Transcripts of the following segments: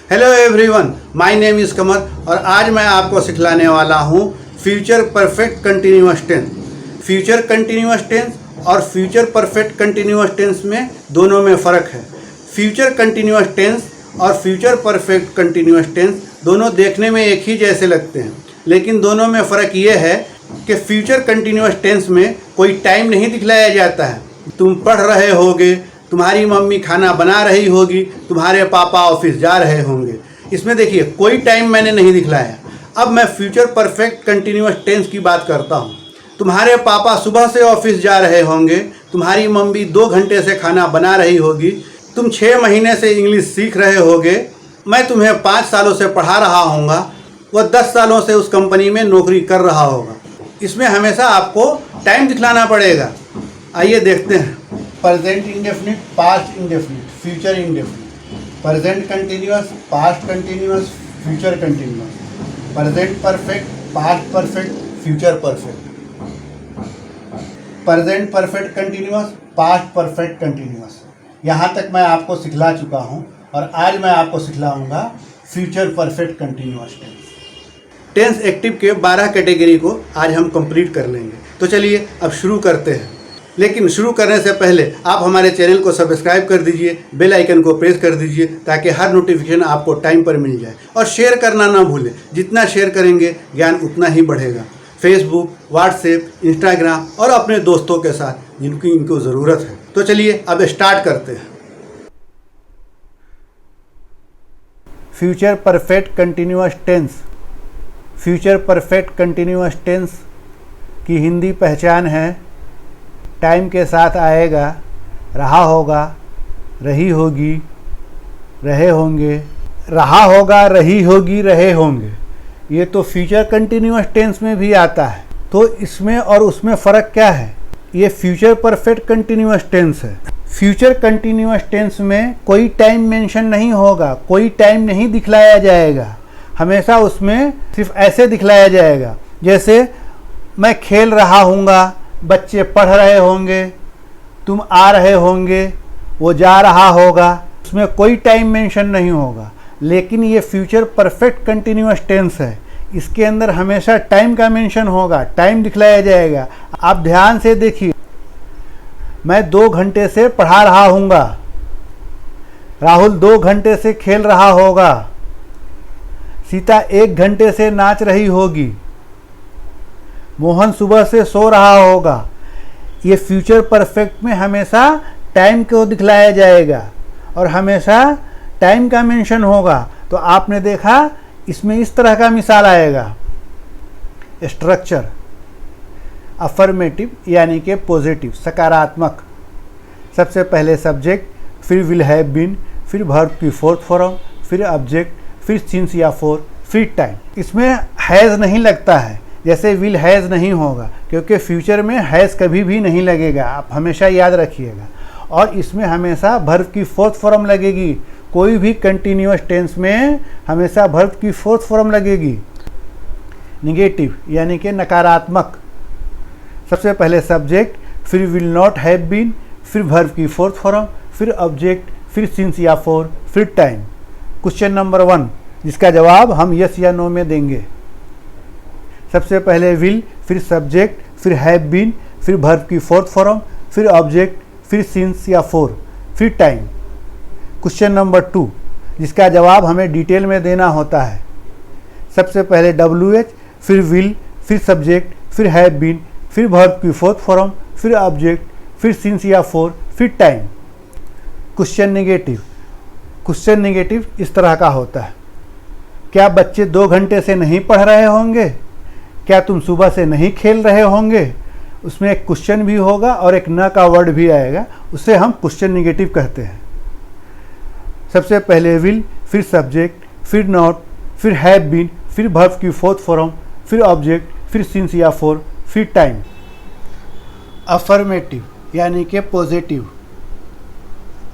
Hello everyone, my name is Qamar और आज मैं आपको सिखलाने वाला हूँ future perfect continuous tense. Future continuous tense और फ्यूचर परफेक्ट कंटिन्यूअस टेंस में दोनों में फ़र्क है। फ्यूचर कंटिन्यूअस टेंस और फ्यूचर परफेक्ट कंटिन्यूअस टेंस दोनों देखने में एक ही जैसे लगते हैं, लेकिन दोनों में फ़र्क ये है कि फ्यूचर कंटिन्यूअस टेंस में कोई टाइम नहीं दिखलाया जाता है। तुम पढ़ रहे होगे, तुम्हारी मम्मी खाना बना रही होगी, तुम्हारे पापा ऑफिस जा रहे होंगे। इसमें देखिए कोई टाइम मैंने नहीं दिखलाया। अब मैं फ्यूचर परफेक्ट कंटिन्यूअस टेंस की बात करता हूँ। तुम्हारे पापा सुबह से ऑफिस जा रहे होंगे, तुम्हारी मम्मी 2 घंटे से खाना बना रही होगी, तुम 6 महीने से इंग्लिश सीख रहे होगे, मैं तुम्हें 5 सालों से पढ़ा रहा हूँगा, वह 10 सालों से उस कंपनी में नौकरी कर रहा होगा। इसमें हमेशा आपको टाइम दिखलाना पड़ेगा। आइए देखते हैं। Present indefinite, past indefinite, future indefinite, present continuous, past continuous, future continuous, present perfect, past perfect, future perfect, present perfect continuous, past perfect continuous. यहाँ तक मैं आपको सिखला चुका हूँ और आज मैं आपको सिखलाऊंगा future perfect continuous tense. Tense active के 12 कैटेगरी को आज हम कंप्लीट कर लेंगे। तो चलिए अब शुरू करते हैं। लेकिन शुरू करने से पहले आप हमारे चैनल को सब्सक्राइब कर दीजिए, बेल आइकन को प्रेस कर दीजिए ताकि हर नोटिफिकेशन आपको टाइम पर मिल जाए। और शेयर करना ना भूलें, जितना शेयर करेंगे ज्ञान उतना ही बढ़ेगा। फेसबुक, व्हाट्सएप, इंस्टाग्राम और अपने दोस्तों के साथ जिनकी इनको ज़रूरत है। तो चलिए अब स्टार्ट करते हैं। Future perfect continuous tense. Future perfect continuous tense की हिंदी पहचान है टाइम के साथ आएगा, रहा होगा, रही होगी, रहे होंगे, रहा होगा, रही होगी, रहे होंगे। ये तो फ्यूचर कंटिन्यूअस टेंस में भी आता है। तो इसमें और उसमें फ़र्क क्या है? ये फ्यूचर परफेक्ट कंटिन्यूअस टेंस है। फ्यूचर कंटिन्यूअस टेंस में कोई टाइम मेंशन नहीं होगा, कोई टाइम नहीं दिखलाया जाएगा। हमेशा उसमें सिर्फ ऐसे दिखलाया जाएगा जैसे मैं खेल रहा हूँगा, बच्चे पढ़ रहे होंगे, तुम आ रहे होंगे, वो जा रहा होगा। उसमें कोई टाइम मेंशन नहीं होगा। लेकिन ये फ्यूचर परफेक्ट कंटिन्यूअस टेंस है। इसके अंदर हमेशा टाइम का मेंशन होगा, टाइम दिखलाया जाएगा। आप ध्यान से देखिए, मैं 2 घंटे से पढ़ा रहा हूँगा, राहुल 2 घंटे से खेल रहा होगा, सीता 1 घंटे से नाच रही होगी, मोहन सुबह से सो रहा होगा। ये फ्यूचर परफेक्ट में हमेशा टाइम को दिखलाया जाएगा और हमेशा टाइम का मेंशन होगा। तो आपने देखा इसमें इस तरह का मिसाल आएगा। स्ट्रक्चर अफर्मेटिव यानी कि पॉजिटिव, सकारात्मक। सबसे पहले सब्जेक्ट, फिर विल हैव बीन, फिर वर्ब की फोर्थ फॉर्म, फिर ऑब्जेक्ट, फिर सिंस या फॉर, फिर टाइम। इसमें हैज़ नहीं लगता है, जैसे विल हैज़ नहीं होगा, क्योंकि फ्यूचर में हैज़ कभी भी नहीं लगेगा। आप हमेशा याद रखिएगा। और इसमें हमेशा वर्ब की फोर्थ फॉर्म लगेगी। कोई भी कंटिन्यूअस टेंस में हमेशा वर्ब की फोर्थ फॉर्म लगेगी। निगेटिव यानी कि नकारात्मक। सबसे पहले सब्जेक्ट, फिर विल नॉट हैव बीन, फिर वर्ब की फोर्थ फॉर्म, फिर ऑब्जेक्ट, फिर सिंस या फॉर, फिर टाइम। क्वेश्चन नंबर 1, जिसका जवाब हम यस या नो में देंगे। सबसे पहले विल, फिर सब्जेक्ट, फिर हैव बीन, फिर वर्ब की फोर्थ फॉर्म, फिर ऑब्जेक्ट, फिर सिंस या फॉर, फिर टाइम। क्वेश्चन नंबर 2, जिसका जवाब हमें डिटेल में देना होता है। सबसे पहले WH, फिर विल, फिर सब्जेक्ट, फिर हैव बीन, फिर वर्ब की फोर्थ फॉर्म, फिर ऑब्जेक्ट, फिर सिंस या फॉर, फिर time. Question negative. Question negative इस तरह का होता है। क्या बच्चे 2 घंटे से नहीं पढ़ रहे होंगे? क्या तुम सुबह से नहीं खेल रहे होंगे? उसमें एक क्वेश्चन भी होगा और एक न का वर्ड भी आएगा, उसे हम क्वेश्चन नेगेटिव कहते हैं। सबसे पहले विल, फिर सब्जेक्ट, फिर नॉट, फिर हैव बीन, फिर वर्ब की फोर्थ फॉर्म, फिर ऑब्जेक्ट, फिर सिंस या फॉर, फिर टाइम। अफर्मेटिव यानी कि positive.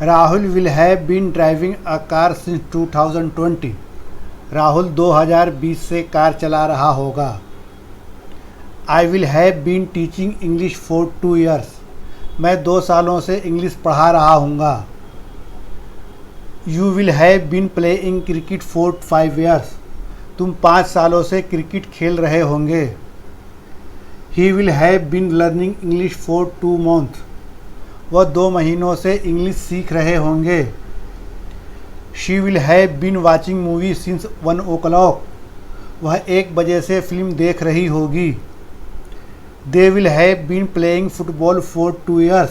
Rahul will have been driving a car since 2020। Rahul 2020 से कार चला रहा होगा। I will have been teaching English for 2 years. मैं 2 सालों से इंग्लिश पढ़ा रहा हूँगा। You will have been playing cricket for 5 years। तुम 5 सालों से क्रिकेट खेल रहे होंगे। He will have been learning English for 2 months। वह 2 महीनों से इंग्लिश सीख रहे होंगे। She will have been watching movie since 1 o'clock। वह 1 बजे से फिल्म देख रही होगी। They will have been playing football for 2 years।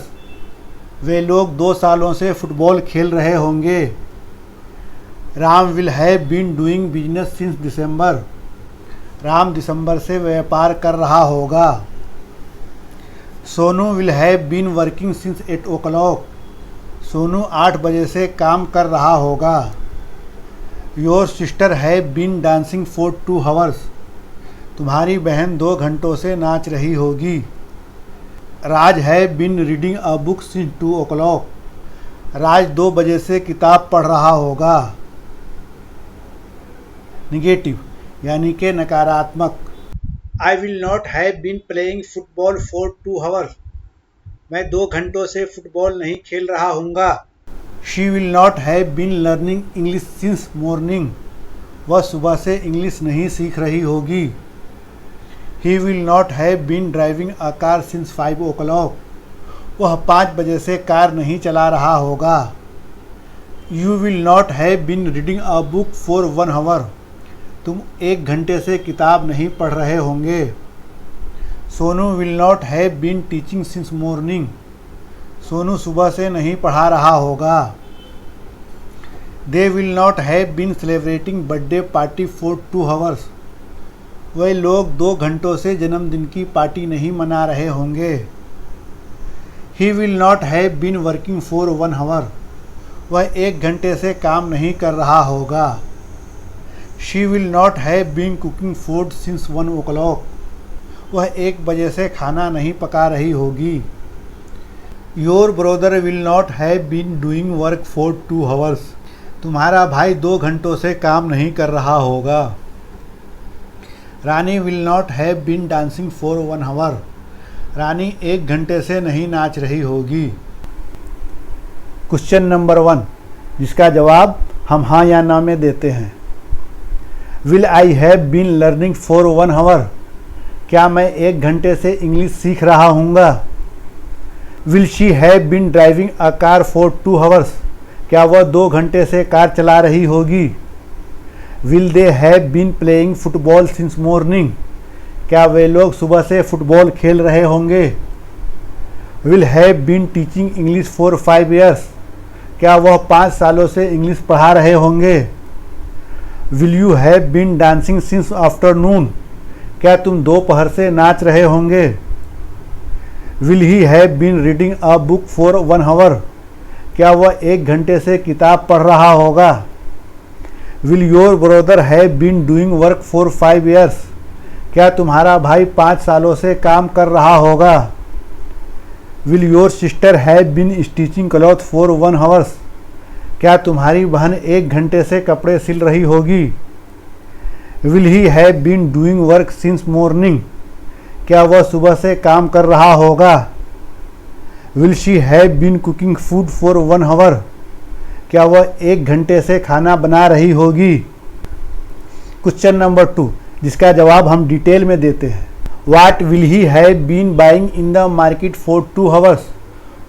वे लोग 2 सालों से फुटबॉल खेल रहे होंगे। Ram will have been doing business since December. Ram दिसंबर से व्यापार कर रहा होगा। Sonu will have been working since 8 o'clock। Sonu 8 बजे से काम कर रहा होगा। Your sister have been dancing for 2 hours। तुम्हारी बहन 2 घंटों से नाच रही होगी। Raj have been reading a book since 2 o'clock। Raj 2 बजे से किताब पढ़ रहा होगा। निगेटिव यानी कि नकारात्मक। I will not have been playing football for 2 hours। मैं 2 घंटों से फुटबॉल नहीं खेल रहा हूँगा। She will not have been learning English since morning. वह सुबह से इंग्लिश नहीं सीख रही होगी। He will not have been driving a car since 5 o'clock। वह 5 बजे से कार नहीं चला रहा होगा। You will not have been reading a book for 1 hour। तुम 1 घंटे से किताब नहीं पढ़ रहे होंगे। Sonu will not have been teaching since morning. Sonu सुबह से नहीं पढ़ा रहा होगा। They will not have been celebrating birthday party for 2 hours। वे लोग 2 घंटों से जन्मदिन की पार्टी नहीं मना रहे होंगे। He will not have been working for 1 hour। वह 1 घंटे से काम नहीं कर रहा होगा। She will not have been cooking food since 1 o'clock। वह 1 बजे से खाना नहीं पका रही होगी। Your brother will not have been doing work for 2 hours। तुम्हारा भाई 2 घंटों से काम नहीं कर रहा होगा। Rani will not have been dancing for 1 hour। Rani 1 घंटे से नहीं नाच रही होगी। क्वेश्चन नंबर 1 जिसका जवाब हम हाँ या ना में देते हैं। Will I have been learning for 1 hour। क्या मैं 1 घंटे से इंग्लिश सीख रहा हूँगा। Will she have been driving a car for 2 hours। क्या वह 2 घंटे से कार चला रही होगी। Will they have been playing football since morning. क्या वे लोग सुबह से फुटबॉल खेल रहे होंगे। Will have been teaching English for 5 years। क्या वह 5 सालों से इंग्लिश पढ़ा रहे होंगे। Will you have been dancing since afternoon. क्या तुम दोपहर से नाच रहे होंगे। Will he have been reading a book for 1 hour। क्या वह 1 घंटे से किताब पढ़ रहा होगा। Will your brother have been doing work for 5 years। क्या तुम्हारा भाई 5 सालों से काम कर रहा होगा। Will your sister have been stitching cloth for 1 hour। क्या तुम्हारी बहन 1 घंटे से कपड़े सिल रही होगी। Will he have been doing work since morning. क्या वह सुबह से काम कर रहा होगा। Will she have been cooking food for 1 hour। क्या वह 1 घंटे से खाना बना रही होगी। क्वेश्चन नंबर 2 जिसका जवाब हम डिटेल में देते हैं। What will he have been buying in the market for 2 hours।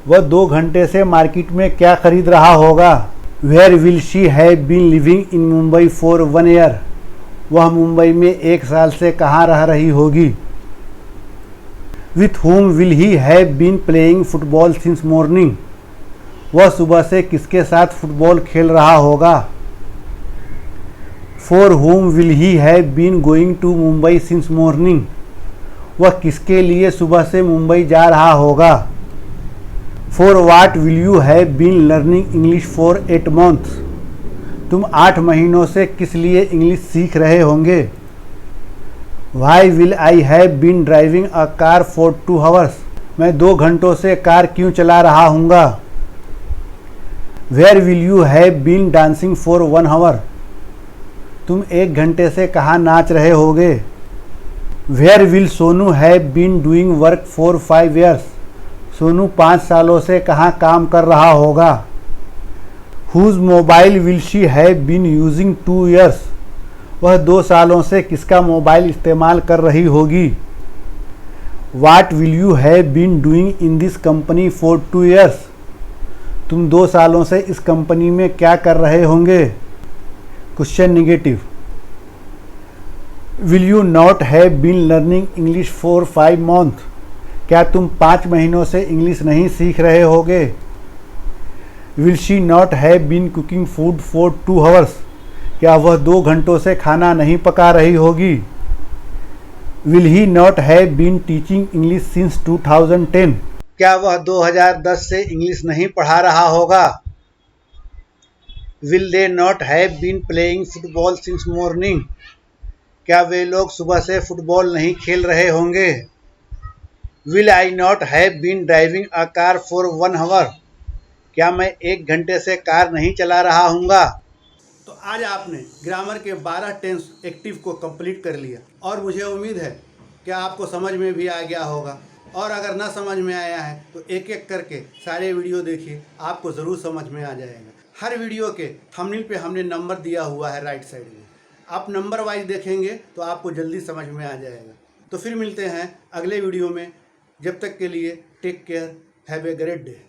वह 2 घंटे से मार्केट में क्या खरीद रहा होगा। Where will she have been living in Mumbai for 1 year। वह मुंबई में 1 साल से कहाँ रह रही होगी। With whom will he have been playing football since morning. वह सुबह से किसके साथ फुटबॉल खेल रहा होगा। For whom will he have been going to Mumbai since morning. वह किसके लिए सुबह से मुंबई जा रहा होगा। For what will you have been learning English for 8 months। तुम 8 महीनों से किस लिए इंग्लिश सीख रहे होंगे। Why will I have been driving a car for 2 hours। मैं 2 घंटों से कार क्यों चला रहा हूँगा। Where will you have been dancing for 1 hour। तुम 1 घंटे से कहाँ नाच रहे होगे। Where will Sonu have been doing work for 5 years। Sonu 5 सालों से कहाँ काम कर रहा होगा। Whose mobile will she have been using 2 years, वह 2 सालों से किसका मोबाइल इस्तेमाल कर रही होगी। What will you have been doing in this company for 2 years, तुम 2 सालों से इस कंपनी में क्या कर रहे होंगे। Question negative. Will you not have been learning English for 5 months, क्या तुम 5 महीनों से इंग्लिश नहीं सीख रहे होगे। Will she not have been cooking food for 2 hours, क्या वह 2 घंटों से खाना नहीं पका रही होगी। Will he not have been teaching English since 2010, क्या वह 2010 से इंग्लिश नहीं पढ़ा रहा होगा। Will they not have been playing football since morning, क्या वे लोग सुबह से फुटबॉल नहीं खेल रहे होंगे। Will I not have been driving a car for 1 hour, क्या मैं 1 घंटे से कार नहीं चला रहा हूँगा। तो आज आपने ग्रामर के 12 टेंस एक्टिव को कंप्लीट कर लिया और मुझे उम्मीद है कि आपको समझ में भी आ गया होगा। और अगर ना समझ में आया है तो एक एक करके सारे वीडियो देखिए, आपको ज़रूर समझ में आ जाएगा। हर वीडियो के थंबनेल पे हमने नंबर दिया हुआ है राइट साइड में, आप नंबर वाइज देखेंगे तो आपको जल्दी समझ में आ जाएगा। तो फिर मिलते हैं अगले वीडियो में, जब तक के लिए take care, have a great day.